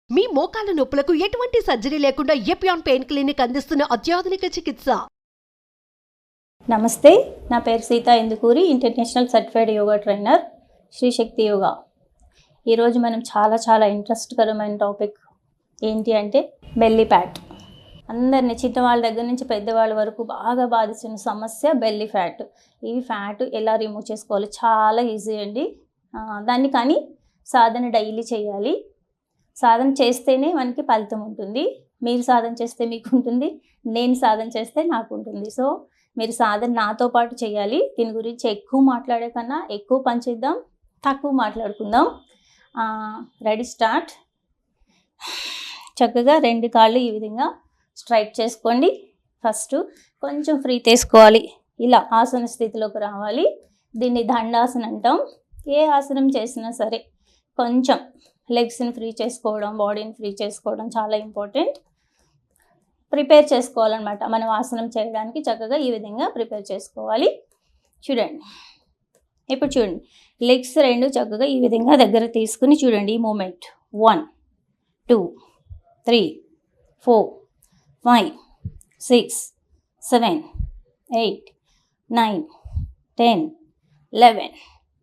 మీ మోకాల నొప్పులకు ఎటువంటి సర్జరీ లేకుండా ఎపియాన్ పెయిన్ క్లినిక్ అందిస్తున్న అత్యాధునిక చికిత్స. నమస్తే, నా పేరు Seetha Indukuri, international certified yoga trainer, Shri Shakti Yoga. ఈరోజు మనం చాలా ఇంట్రెస్ట్కరమైన టాపిక్ ఏంటి అంటే బెల్లీ ఫ్యాట్. అందరినీ చిన్నవాళ్ళ దగ్గర నుంచి పెద్దవాళ్ళ వరకు బాగా బాధిస్తున్న సమస్య బెల్లీ ఫ్యాట్. ఈ ఫ్యాట్ ఎలా రిమూవ్ చేసుకోవాలి? చాలా ఈజీ అండి. దాన్ని కానీ సాధన డైలీ చేయాలి. సాధన చేస్తేనే మనకి ఫలితం ఉంటుంది. మీరు సాధన చేస్తే మీకు ఉంటుంది, నేను సాధన చేస్తే నాకు ఉంటుంది. సో మీరు సాధన నాతో పాటు చేయాలి. దీని గురించి ఎక్కువ మాట్లాడే కన్నా ఎక్కువ పని చేద్దాం, తక్కువ మాట్లాడుకుందాం. Ready, start. చక్కగా రెండు కాళ్ళు ఈ విధంగా స్ట్రైట్ చేసుకోండి. ఫస్ట్ కొంచెం ఫ్రీ తీసుకోవాలి, ఇలా ఆసన స్థితిలోకి రావాలి. దీన్ని దండాసన అంటాం. ఏ ఆసనం చేసినా సరే కొంచెం లెగ్స్ని ఫ్రీ చేసుకోవడం, బాడీని ఫ్రీ చేసుకోవడం చాలా ఇంపార్టెంట్. ప్రిపేర్ చేసుకోవాలన్నమాట. మనం ఆసనం చేయడానికి చక్కగా ఈ విధంగా ప్రిపేర్ చేసుకోవాలి. చూడండి, ఇప్పుడు చూడండి, లెగ్స్ రెండు చక్కగా ఈ విధంగా దగ్గర తీసుకుని చూడండి. ఈ మూమెంట్ 1 2 3 4 5 6 7 8 9 10 11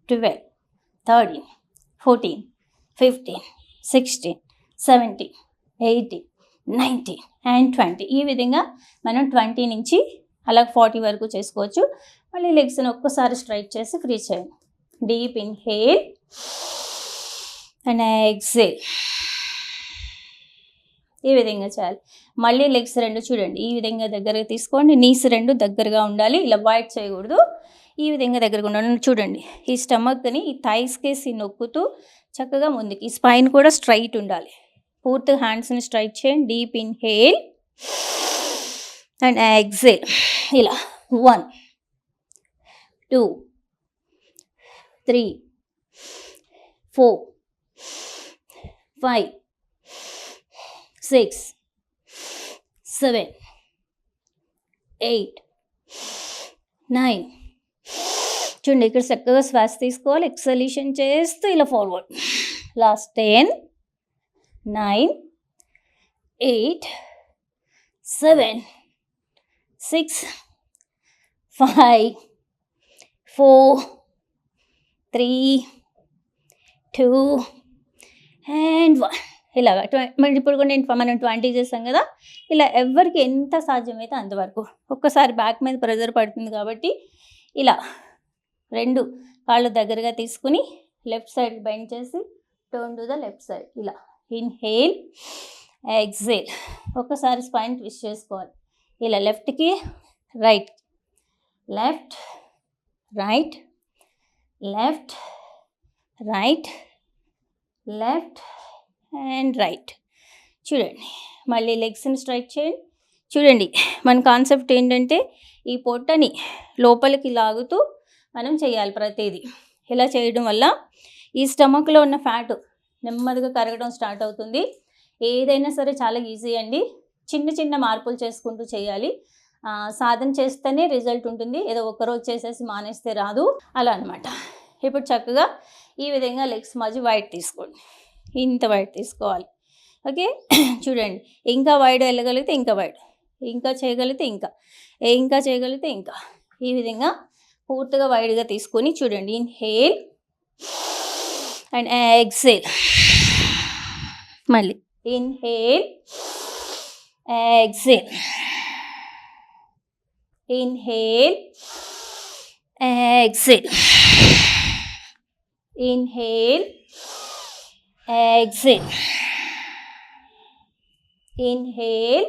12 13 14 15 16 17 18 19 and 20. ఈ విధంగా మనం 20 నుంచి అలా 40 వరకు చేసుకోవచ్చు. మళ్ళీ లెగ్స్ని ఒక్కసారి స్ట్రైట్ చేసి ఫ్రీ చేయండి. Deep inhale and exhale. ఈ విధంగా చేయాలి. మళ్ళీ లెగ్స్ రెండు చూడండి ఈ విధంగా దగ్గరగా తీసుకోండి. నీస్ రెండు దగ్గరగా ఉండాలి, ఇలా వైట్ చేయకూడదు. ఈ విధంగా దగ్గరగా ఉండాలి. చూడండి, ఈ స్టమక్ని ఈ థైస్ కేసి నొక్కుతూ చక్కగా ముందుకి. ఈ స్పైన్ కూడా స్ట్రైట్ ఉండాలి. పూర్తిగా హ్యాండ్స్ని స్ట్రైట్ చేయండి. Deep inhale and exhale. ఇలా 1 2 3 4 5 6 7 8 9. చూడండి, ఇక్కడ చక్కగా శ్వాస తీసుకోవాలి. ఎక్సలేషన్ చేస్తూ ఇలా ఫార్వర్డ్. Last 10 9 8 7 6 5 4 3 2 and 1. ఇలాగా ఇప్పుడు కూడా మనం 20 చేస్తాం కదా. ఇలా ఎవరికి ఎంత సాధ్యమైతే అంతవరకు. ఒక్కసారి బ్యాక్ మీద ప్రెజర్ పడుతుంది కాబట్టి ఇలా రెండు కాళ్ళు దగ్గరగా తీసుకుని లెఫ్ట్ సైడ్ బెండ్ చేసి turn to the left side. ఇలా ఇన్హేల్ ఎక్సేల్. ఒకసారి స్పైన్ ట్విస్ట్ చేసుకోవాలి. ఇలా లెఫ్ట్కి right, left right, left right, left and right. చూడండి, మళ్ళీ లెగ్స్ని స్ట్రైట్ చేయండి. చూడండి, మన కాన్సెప్ట్ ఏంటంటే ఈ పొట్టని లోపలికి లాగుతూ మనం చేయాలి ప్రతిదీ. ఇలా చేయడం వల్ల ఈ స్టమక్లో ఉన్న ఫ్యాట్ నెమ్మదిగా కరగడం స్టార్ట్ అవుతుంది. ఏదైనా సరే చాలా ఈజీ అండి. చిన్న మార్పులు చేసుకుంటూ చేయాలి. సాధన చేస్తేనే రిజల్ట్ ఉంటుంది. ఏదో ఒక్కరోజు చేసేసి మానేస్తే రాదు, అలా అనమాట. ఇప్పుడు చక్కగా ఈ విధంగా లెగ్స్ మధ్య వైడ్ తీసుకోండి. ఇంత వైడ్ తీసుకోవాలి. ఓకే, చూడండి, ఇంకా వైడ్ వెళ్ళగలిగితే ఇంకా వైడ్, ఇంకా చేయగలిగితే ఇంకా చేయగలిగితే ఇంకా. ఈ విధంగా పూర్తిగా వైడ్గా తీసుకొని చూడండి. Inhale and exhale. మళ్ళీ inhale exhale, inhale exhale, inhale exhale, inhale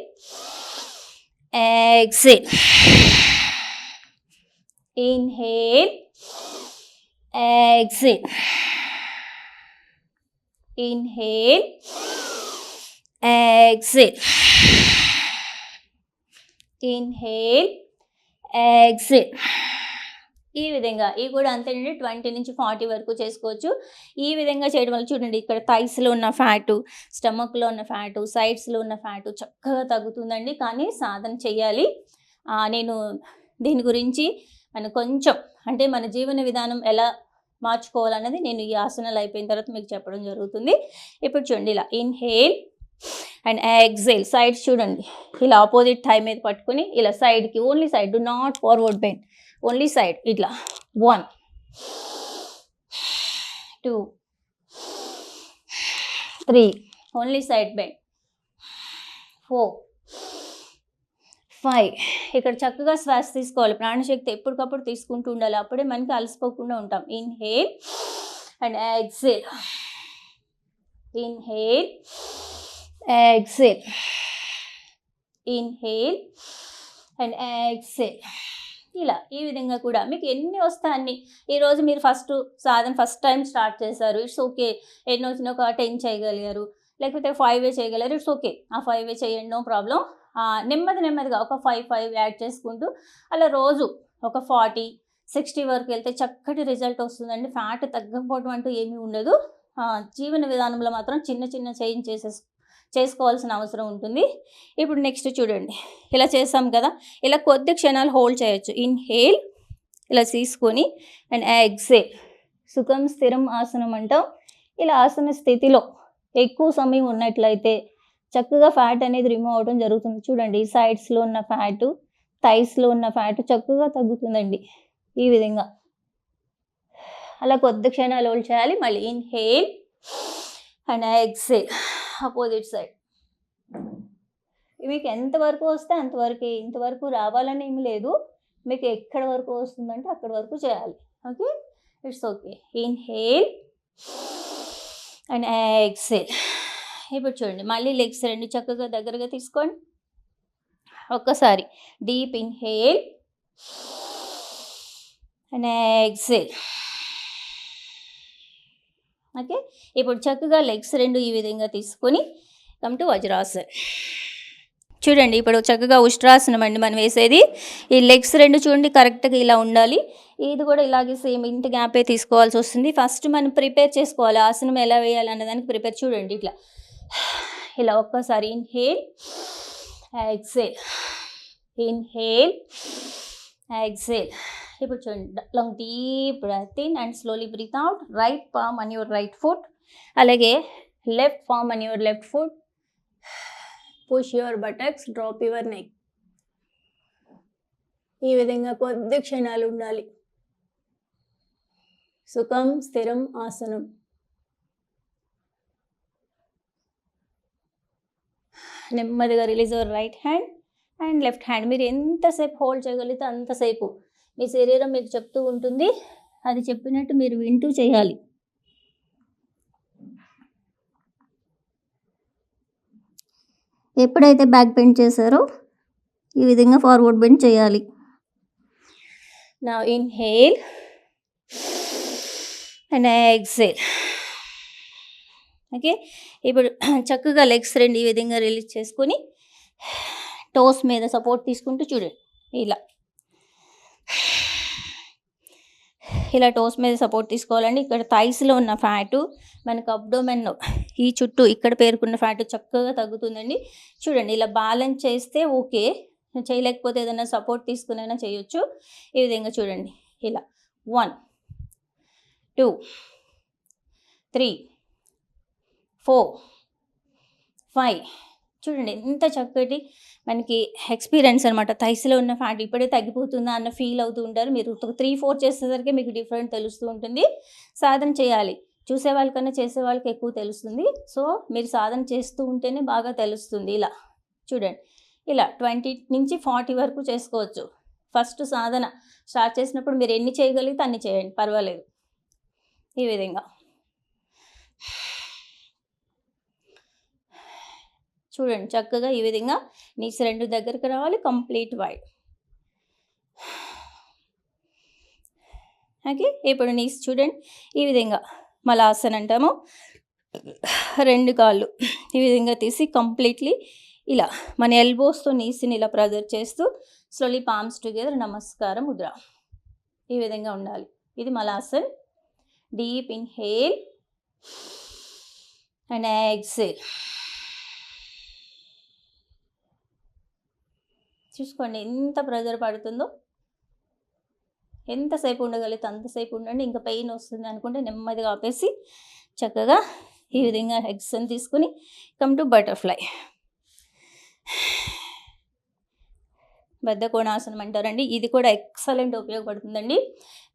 exhale, inhale exhale, inhale exhale, inhale exhale. ఈ విధంగా ఇవి కూడా అంతేనండి. 20 నుంచి 40 వరకు చేసుకోవచ్చు. ఈ విధంగా చేయడం వల్ల చూడండి, ఇక్కడ థైస్లో ఉన్న ఫ్యాటు, స్టమక్లో ఉన్న ఫ్యాటు, సైడ్స్లో ఉన్న ఫ్యాటు చక్కగా తగ్గుతుందండి. కానీ సాధన చేయాలి. నేను దీని గురించి మనం కొంచెం అంటే మన జీవన విధానం ఎలా మార్చుకోవాలన్నది నేను ఈ ఆసనాలు అయిపోయిన తర్వాత మీకు చెప్పడం జరుగుతుంది. ఇప్పుడు చూడండి ఇలా ఇన్హేల్ అండ్ ఎక్సేల్. సైడ్స్ చూడండి ఇలా ఆపోజిట్ థై మీద పట్టుకుని ఇలా సైడ్కి, only side, do not forward bend, only side. ఇట్లా 1 2 3, ఓన్లీ సైడ్ బెండ్, 4 5. ఇక్కడ చక్కగా శ్వాస తీసుకోవాలి. ప్రాణశక్తి ఎప్పటికప్పుడు తీసుకుంటూ ఉండాలి. అప్పుడే మనకి అలసిపోకుండా ఉంటాం. Inhale and exhale, inhale exhale, inhale and exhale. ఇలా ఈ విధంగా కూడా మీకు ఎన్ని వస్తాయి అన్ని. ఈరోజు మీరు ఫస్ట్ టైం స్టార్ట్ చేశారు, ఇట్స్ ఓకే. ఎన్ని వచ్చినా ఒక 10 చేయగలిగారు, లేకపోతే 5 చేయగలిగారు, ఇట్స్ ఓకే. ఆ 5 చేయండి, నో ప్రాబ్లం. నెమ్మదిగా ఒక 5 యాడ్ చేసుకుంటూ అలా రోజు ఒక 40-60 వరకు వెళ్తే చక్కటి రిజల్ట్ వస్తుందండి. ఫ్యాట్ తగ్గకపోవడం అంటూ ఏమీ ఉండదు. జీవన విధానంలో మాత్రం చిన్న చేంజ్ చేసుకోవాల్సిన అవసరం ఉంటుంది. ఇప్పుడు నెక్స్ట్ చూడండి, ఇలా చేసాం కదా, ఇలా కొద్ది క్షణాలు హోల్డ్ చేయొచ్చు. ఇన్హేల్ ఇలా తీసుకొని అండ్ ఎక్సేల్. సుఖం స్థిరం ఆసనం అంటాం. ఇలా ఆసన స్థితిలో ఎక్కువ సమయం ఉన్నట్లయితే చక్కగా ఫ్యాట్ అనేది రిమూవ్ అవడం జరుగుతుంది. చూడండి సైడ్స్లో ఉన్న ఫ్యాటు, థైస్లో ఉన్న ఫ్యాట్ చక్కగా తగ్గుతుందండి. ఈ విధంగా అలా కొద్ది క్షణాలు హోల్డ్ చేయాలి. మళ్ళీ inhale and exhale, opposite side. మీకు ఎంతవరకు వస్తే అంతవరకే, ఇంతవరకు రావాలని ఏమి లేదు. మీకు ఎక్కడ వరకు వస్తుందంటే అక్కడ వరకు చేయాలి. Okay, it's okay. Inhale and exhale. ఇప్పుడు చూడండి మళ్ళీ లెగ్స్ రెండు చక్కగా దగ్గరగా తీసుకోండి. ఒక్కసారి deep inhale and exhale. Okay, ఇప్పుడు చక్కగా లెగ్స్ రెండు ఈ విధంగా తీసుకొని కమ్ టు వజ్రాసన్. చూడండి ఇప్పుడు చక్కగా ఉష్ట్రాసనం అండి మనం వేసేది. ఈ లెగ్స్ రెండు చూడండి కరెక్ట్గా ఇలా ఉండాలి. ఇది కూడా ఇలాగే సేమ్ ఇంత గ్యాపే తీసుకోవాల్సి వస్తుంది. ఫస్ట్ మనం ప్రిపేర్ చేసుకోవాలి ఆసనం ఎలా వేయాలి అన్నదానికి ప్రిపేర్. చూడండి ఇట్లా ఇలా ఒక్కసారి ఇన్హేల్ ఎక్సేల్, ఇన్హేల్ ఎక్సేల్. ఇప్పుడు చూడండి long deep breath in and slowly breathe out. Right palm on your right foot, అలాగే left palm on your left foot. Push your buttocks, drop your neck. ఈ విధంగా కొద్ది క్షణాలు ఉండాలి. సుఖం స్థిరం ఆసనం. నెమ్మదిగా release your right hand and left hand. మీరు ఎంతసేపు హోల్డ్ చేయగలిగితే అంతసేపు మీ శరీరం మీకు చెప్తూ ఉంటుంది. అది చెప్పినట్టు మీరు వింటూ చేయాలి. ఎప్పుడైతే బ్యాక్ బెండ్ చేశారో ఈ విధంగా ఫార్వర్డ్ బెండ్ చేయాలి. Now inhale and exhale. Okay, ఇప్పుడు చక్కగా లెగ్స్ రెండు ఈ విధంగా రిలీజ్ చేసుకొని టోస్ మీద సపోర్ట్ తీసుకుంటూ చూడండి ఇలా టోస్ మీద సపోర్ట్ తీసుకోవాలండి. ఇక్కడ థైస్లో ఉన్న ఫ్యాటు మనకు అబ్డోమెన్ ఈ చుట్టూ ఇక్కడ పేరుకున్న ఫ్యాట్ చక్కగా తగ్గుతుందండి. చూడండి ఇలా బ్యాలెన్స్ చేస్తే ఓకే, చేయలేకపోతే ఏదైనా సపోర్ట్ తీసుకునైనా చేయొచ్చు. ఈ విధంగా చూడండి ఇలా 1 2 3 4 5. చూడండి ఎంత చక్కటి మనకి ఎక్స్పీరియన్స్ అనమాట. థైస్లో ఉన్న ఫ్యాట్ ఇప్పుడే తగ్గిపోతుందా అన్న ఫీల్ అవుతూ ఉంటారు. మీరు 3-4 చేసేసరికి మీకు డిఫరెంట్ తెలుస్తూ ఉంటుంది. సాధన చేయాలి, చూసే వాళ్ళకన్నా చేసే వాళ్ళకి ఎక్కువ తెలుస్తుంది. సో మీరు సాధన చేస్తూ ఉంటేనే బాగా తెలుస్తుంది. ఇలా చూడండి ఇలా 20 నుంచి 40 వరకు చేసుకోవచ్చు. ఫస్ట్ సాధన స్టార్ట్ చేసినప్పుడు మీరు ఎన్ని చేయగలిగితే అన్ని చేయండి, పర్వాలేదు. ఈ విధంగా చూడండి చక్కగా ఈ విధంగా నీస్ రెండు దగ్గరకు రావాలి, కంప్లీట్ వైడ్. ఓకే, ఇప్పుడు నీస్ చూడండి ఈ విధంగా మలాసన్ అంటాము. రెండు కాళ్ళు ఈ విధంగా తీసి కంప్లీట్లీ ఇలా మన ఎల్బోస్తో నీస్ని ఇలా ప్రెజర్ చేస్తూ స్లోలీ పామ్స్ టుగెదర్ నమస్కార ముద్ర. ఈ విధంగా ఉండాలి. ఇది Malasan. Deep inhale and exhale. చూసుకోండి ఎంత ప్రెజర్ పడుతుందో. ఎంతసేపు ఉండగలిగితే అంతసేపు ఉండండి. ఇంకా పెయిన్ వస్తుంది అనుకుంటే నెమ్మదిగా ఆపేసి చక్కగా ఈ విధంగా ఎగ్స్ని తీసుకుని కమ్ టు బటర్ఫ్లై. బద్ధకోణాసనం అంటారండి. ఇది కూడా ఎక్సలెంట్ ఉపయోగపడుతుందండి.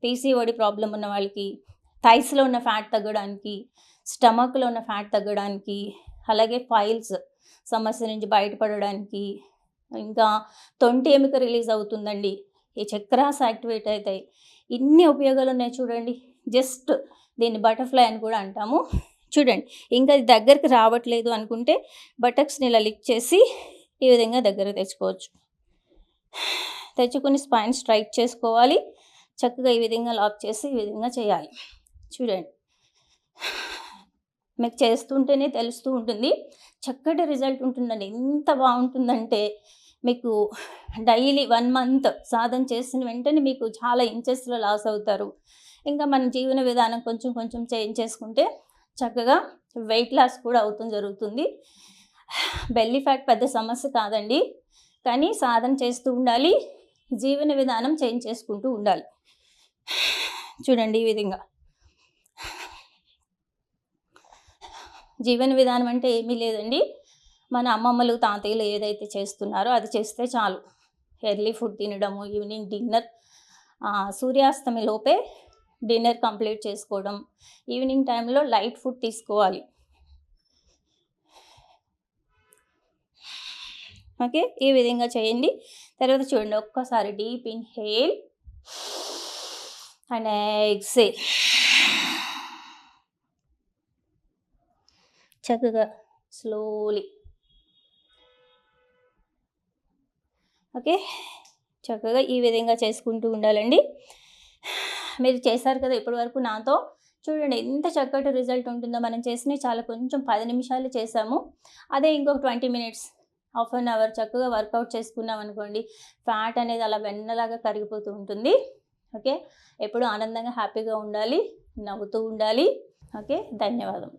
పీసీఓడి ప్రాబ్లం ఉన్న వాళ్ళకి, థైస్లో ఉన్న ఫ్యాట్ తగ్గడానికి, స్టమక్లో ఉన్న ఫ్యాట్ తగ్గడానికి, అలాగే ఫైల్స్ సమస్య నుంచి బయటపడడానికి, ఇంకా తొంటి ఎముక రిలీజ్ అవుతుందండి. ఈ చక్రాస్ యాక్టివేట్ అవుతాయి. ఇన్ని ఉపయోగాలు ఉన్నాయి చూడండి. జస్ట్ దీన్ని బటర్ఫ్లై అని కూడా అంటాము. చూడండి, ఇంకా ఇది దగ్గరికి రావట్లేదు అనుకుంటే బటక్స్ని ఇలా లిక్ చేసి ఈ విధంగా దగ్గర తెచ్చుకోవచ్చు. తెచ్చుకొని స్పైన్ స్ట్రైట్ చేసుకోవాలి. చక్కగా ఈ విధంగా లాక్ చేసి ఈ విధంగా చేయాలి. చూడండి, మీకు చేస్తుంటేనే తెలుస్తూ ఉంటుంది. చక్కటి రిజల్ట్ ఉంటుందండి. ఎంత బాగుంటుందంటే మీకు డైలీ 1 మంత్ సాధన చేసిన వెంటనే మీకు చాలా ఇంచెస్లో లాస్ అవుతారు. ఇంకా మన జీవన విధానం కొంచెం కొంచెం చేంజ్ చేసుకుంటే చక్కగా వెయిట్ లాస్ కూడా జరుగుతుంది. బెల్లీ ఫ్యాట్ పెద్ద సమస్య కాదండి, కానీ సాధన చేస్తూ ఉండాలి. జీవన విధానం చేంజ్ చేసుకుంటూ ఉండాలి. చూడండి, ఈ విధంగా జీవన విధానం అంటే ఏమీ లేదండి. మన అమ్మమ్మలు తాతయ్యలు ఏదైతే చేస్తున్నారో అది చేస్తే చాలు. ఎర్లీ ఫుడ్ తినడము, ఈవినింగ్ డిన్నర్, సూర్యాస్తమి లోపే డిన్నర్ కంప్లీట్ చేసుకోవడం, ఈవినింగ్ టైంలో లైట్ ఫుడ్ తీసుకోవాలి. ఓకే, ఈ విధంగా చేయండి. తర్వాత చూడండి, ఒక్కసారి డీప్ ఇన్హేల్ అండ్ ఎక్సేల్. చక్కగా స్లోలీ. ఓకే, చక్కగా ఈ విధంగా చేసుకుంటూ ఉండాలండి. మీరు చేశారు కదా ఇప్పటి వరకు నాతో. చూడండి ఎంత చక్కటి రిజల్ట్ ఉంటుందో. మనం చేసినవి చాలా కొంచెం 10 నిమిషాలు చేసాము. అదే ఇంకొక 20 మినిట్స్, హాఫ్ అన్ అవర్ చక్కగా వర్కౌట్ చేసుకున్నాం అనుకోండి, ఫ్యాట్ అనేది అలా వెన్నలాగా కరిగిపోతూ ఉంటుంది. ఓకే, ఎప్పుడు ఆనందంగా హ్యాపీగా ఉండాలి, నవ్వుతూ ఉండాలి. ఓకే, ధన్యవాదం.